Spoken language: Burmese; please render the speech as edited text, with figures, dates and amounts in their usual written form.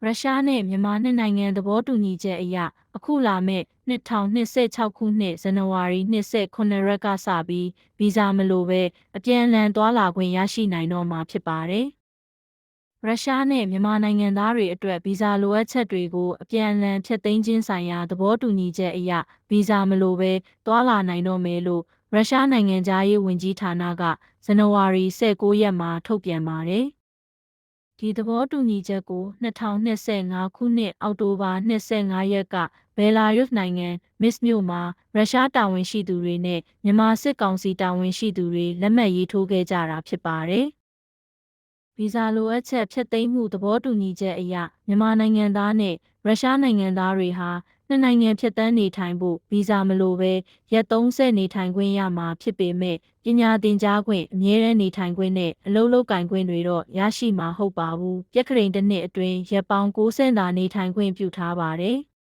ရုရှားနဲ့မြန်မာနှစ်နိုင်ငံသဘောတူညီချက်အရအခုလာမဲ့2026ခုနှစ်ဇန်နဝါရီ29ရက်ကစပြီးဗီဇာမလိုပဲအပြန်အလှန်သွားလာခွင့်ရရှိနိုင်တော့မှာဖြစ်ပါတယ်။ရုရှားနဲ့မြန်မာနိုင်ငံသားတွေအတွက်ဗီဇာလိုအပ်ချက်တွေကိုအပြန်အလှန်ဖျက်သိမ်းခြင်းဆိုင်ရာသဘောတူညီချက်အရဗီဇာမလိုပဲသွားလာနိုင်တော့မယ်လို့ရုရှားနိုင်ငံသားရေးဝန်ကြီးဌာနကဇန်နဝါရီ19ရက်မှာထုတ်ပြန်ပါတယ်။ဒီသဘောတူညီချက်ကို2025ခုနှစ်အောက်တိုဘာ25ရက်ကဘယ်လာရုစ်နိုင်ငံမစ်မြို့မှာရုရှားတာဝန်ရှိသူတွေနဲ့မြန်မာစစ်ကောင်စီတာဝန်ရှိသူတွေလက်မှတ်ရေးထိုးခဲ့ကြတာဖြစ်ပါတယ်။ဗီဇာလိုအပ်ချက်ဖျက်သိမ်းမှုသဘောတူညီချက်အရမြန်မာနိုင်ငံသားနဲ့ရုရှားနိုင်ငံသားတွေဟာနှစ်နိုင်ငံဖြတ်သန်းနေထိုင်ဖို့ဗီဇာမလိုပဲရက်30နေထိုင်ခွင့်ရမှာဖြစ်ပေမဲ့ပညာသင်ကြားခွင့်အမြဲတမ်းနေထိုင်ခွင့်နဲ့အလုပ်လုပ်ကိုင်ခွင့်တွေတော့ရရှိမှာဟုတ်ပါဘူး။ပြက္ခရိန်တစ်နှစ်အတွင်းရက်ပေါင်း60သာနေထိုင်ခွင့်ပြုထားပါတယ်။